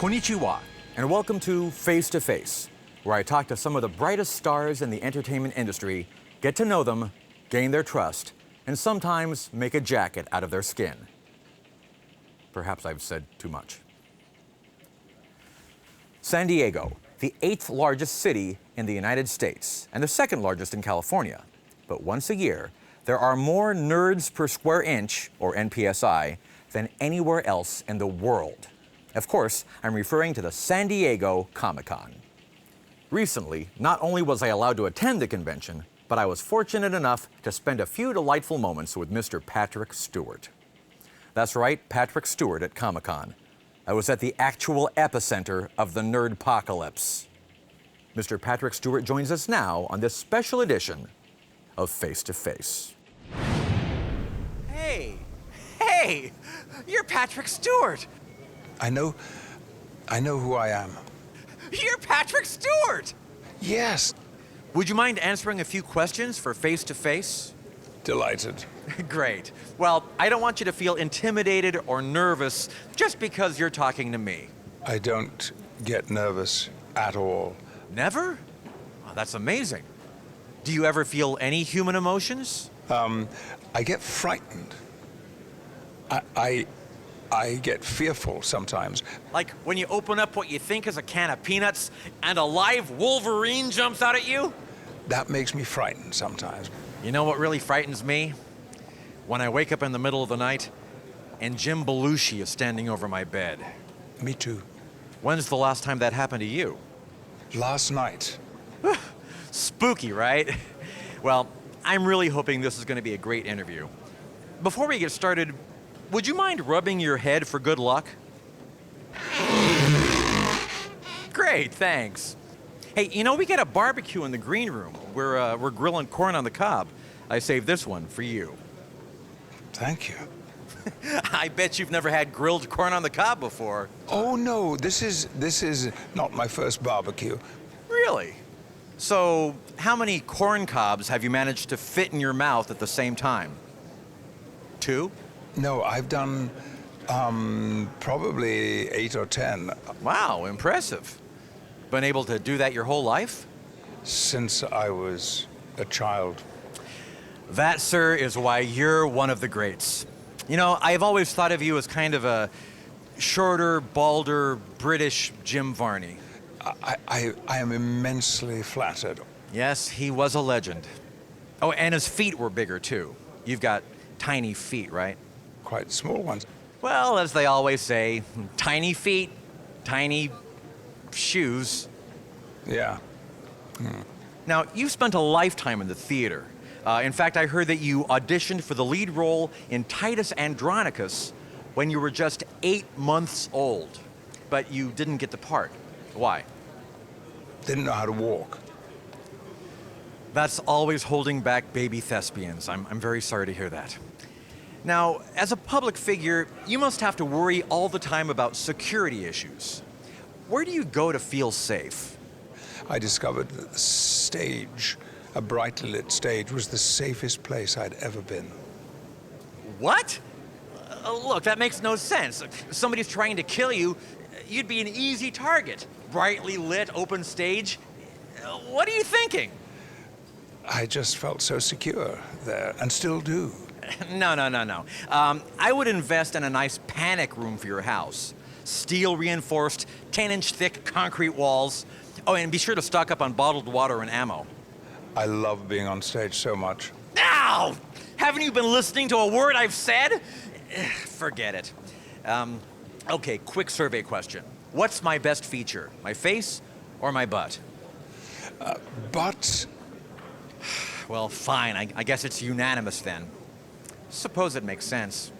Konnichiwa, and welcome to Face to Face, where I talk to some of the brightest stars in the entertainment industry, get to know them, gain their trust, and sometimes make a jacket out of their skin. Perhaps I've said too much. San Diego, the 8th largest city in the United States and the 2nd largest in California. But once a year, there are more nerds per square inch, or NPSI, than anywhere else in the world. Of course, I'm referring to the San Diego Comic-Con. Recently, not only was I allowed to attend the convention, but I was fortunate enough to spend a few delightful moments with Mr. Patrick Stewart. That's right, Patrick Stewart at Comic-Con. I was at the actual epicenter of the nerdpocalypse. Mr. Patrick Stewart joins us now on this special edition of Face to Face. Hey, you're Patrick Stewart. I know who I am. You're Patrick Stewart. Yes. Would you mind answering a few questions for Face to Face? Delighted. Great. Well, I don't want you to feel intimidated or nervous just because you're talking to me. I don't get nervous at all. Never? Oh, that's amazing. Do you ever feel any human emotions? I get frightened. I get fearful sometimes. Like when you open up what you think is a can of peanuts and a live Wolverine jumps out at you? That makes me frightened sometimes. You know what really frightens me? When I wake up in the middle of the night and Jim Belushi is standing over my bed. Me too. When's the last time that happened to you? Last night. Spooky, right? Well, I'm really hoping this is going to be a great interview. Before we get started, would you mind rubbing your head for good luck? Great, thanks. Hey, you know, we got a barbecue in the green room. We're grilling corn on the cob. I saved this one for you. Thank you. I bet you've never had grilled corn on the cob before. Oh no, this is not my first barbecue. Really? So, how many corn cobs have you managed to fit in your mouth at the same time? 2? No, I've done probably 8 or 10 Wow, impressive. Been able to do that your whole life? since I was a child. That, sir, is why you're one of the greats. You know, I've always thought of you as kind of a shorter, balder, British Jim Varney. I am immensely flattered. Yes, he was a legend. Oh, and his feet were bigger, too. You've got tiny feet, right? Quite small ones. Well, as they always say, tiny feet, tiny shoes. Yeah. Now, you've spent a lifetime in the theater. In fact, I heard that you auditioned for the lead role in Titus Andronicus when you were just 8 months old, but you didn't get the part. Why? Didn't know how to walk. That's always holding back baby thespians. I'm very sorry to hear that. Now, as a public figure, you must have to worry all the time about security issues. Where do you go to feel safe? I discovered that the stage, a brightly lit stage, was the safest place I'd ever been. What? Look, that makes no sense. If somebody's trying to kill you, you'd be an easy target. Brightly lit, open stage. What are you thinking? I just felt so secure there, and still do. No. I would invest in a nice panic room for your house. Steel reinforced, 10-inch thick concrete walls. Oh, and be sure to stock up on bottled water and ammo. I love being on stage so much. Ow! Haven't you been listening to a word I've said? Forget it. Okay, quick survey question. What's my best feature? My face or my butt? But Well, fine. I guess it's unanimous then. Suppose it makes sense.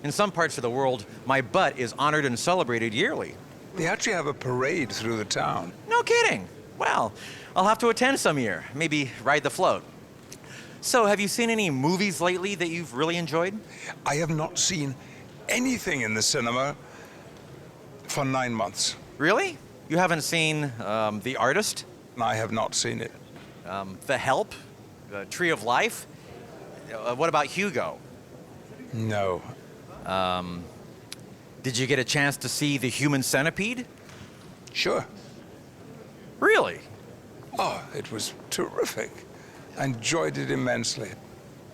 In some parts of the world, my butt is honored and celebrated yearly. they actually have a parade through the town. No kidding. Well, I'll have to attend some year. Maybe ride the float. So, have you seen any movies lately that you've really enjoyed? I have not seen anything in the cinema for 9 months. Really? You haven't seen The Artist? I have not seen it. The Help? The Tree of Life? What about Hugo? No. Did you get a chance to see The Human Centipede? Sure. Really? Oh, it was terrific. I enjoyed it immensely.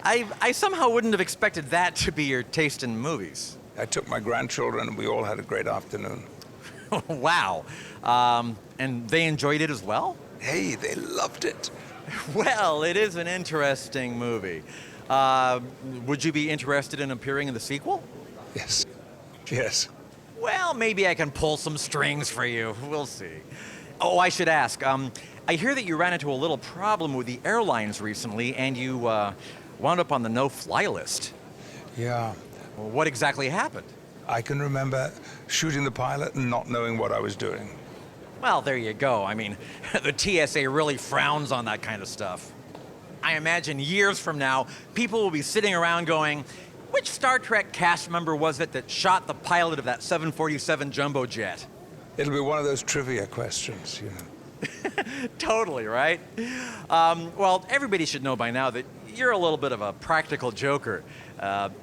I somehow wouldn't have expected that to be your taste in movies. I took my grandchildren and we all had a great afternoon. Wow. And they enjoyed it as well? Hey, they loved it. Well, it is an interesting movie. Would you be interested in appearing in the sequel? Yes. Yes. Well, maybe I can pull some strings for you. We'll see. Oh, I should ask. I hear that you ran into a little problem with the airlines recently, and you wound up on the no-fly list. Yeah. Well, what exactly happened? I can remember shooting the pilot and not knowing what I was doing. Well, there you go. I mean, the TSA really frowns on that kind of stuff. I imagine years from now, people will be sitting around going, which Star Trek cast member was it that shot the pilot of that 747 jumbo jet? It'll be one of those trivia questions, you know. Totally, right? Well, everybody should know by now that you're a little bit of a practical joker.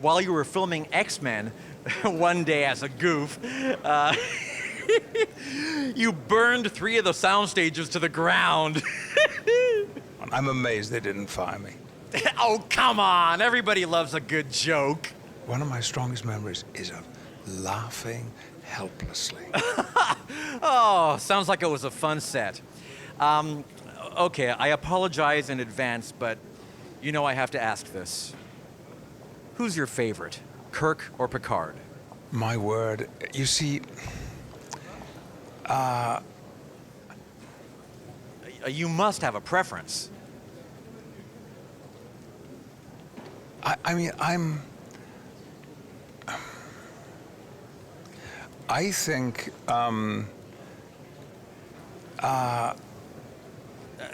While you were filming X-Men, one day as a goof, you burned 3 of the sound stages to the ground. I'm amazed they didn't fire me. Oh, come on. Everybody loves a good joke. One of my strongest memories is of laughing helplessly. Oh, sounds like it was a fun set. Okay, I apologize in advance, but you know I have to ask this. Who's your favorite, Kirk or Picard? My word. You see, You must have a preference. I mean, I think,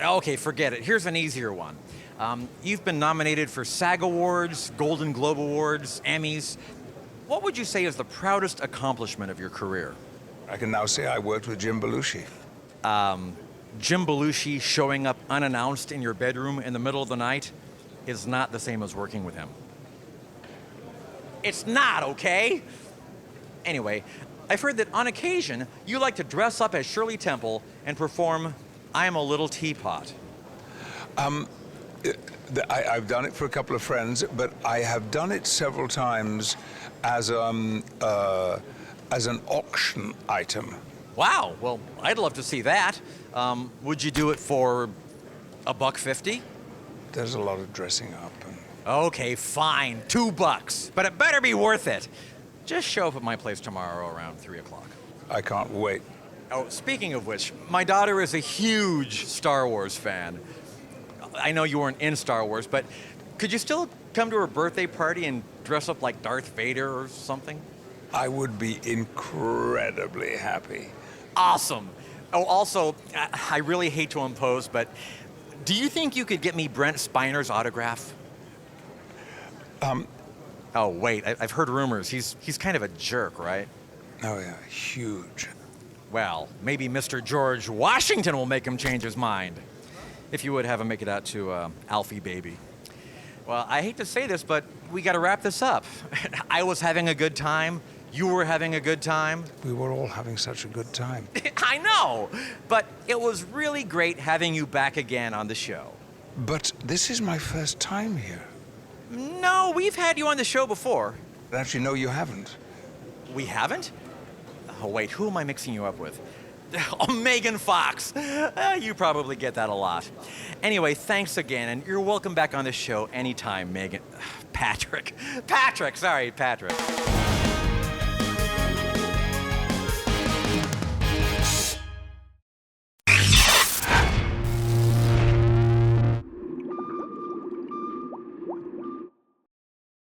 Okay, forget it. Here's an easier one. You've been nominated for SAG Awards, Golden Globe Awards, Emmys. What would you say is the proudest accomplishment of your career? I can now say I worked with Jim Belushi. Jim Belushi showing up unannounced in your bedroom in the middle of the night is not the same as working with him. It's not, okay? Anyway, I've heard that on occasion you like to dress up as Shirley Temple and perform I'm a Little Teapot. I've done it for a couple of friends, but I have done it several times as an auction item. Wow, well, I'd love to see that. Would you do it for $1.50? There's a lot of dressing up. Okay, fine, $2, but it better be worth it. Just show up at my place tomorrow around 3 o'clock. I can't wait. Oh, speaking of which, my daughter is a huge Star Wars fan. I know you weren't in Star Wars, but could you still come to her birthday party and dress up like Darth Vader or something? I would be incredibly happy. Awesome. Oh, also, I really hate to impose, but do you think you could get me Brent Spiner's autograph? Oh, wait, I've heard rumors. He's kind of a jerk, right? Oh, yeah, huge. Well, maybe Mr. George Washington will make him change his mind. If you would have him make it out to Alfie Baby. Well, I hate to say this, but we got to wrap this up. I was having a good time. You were having a good time. We were all having such a good time. I know, but it was really great having you back again on the show. But this is my first time here. No, we've had you on the show before. Actually, no, you haven't. We haven't? Oh, wait, who am I mixing you up with? Oh, Megan Fox. You probably get that a lot. Anyway, thanks again, and you're welcome back on the show anytime, Megan. Patrick. Patrick.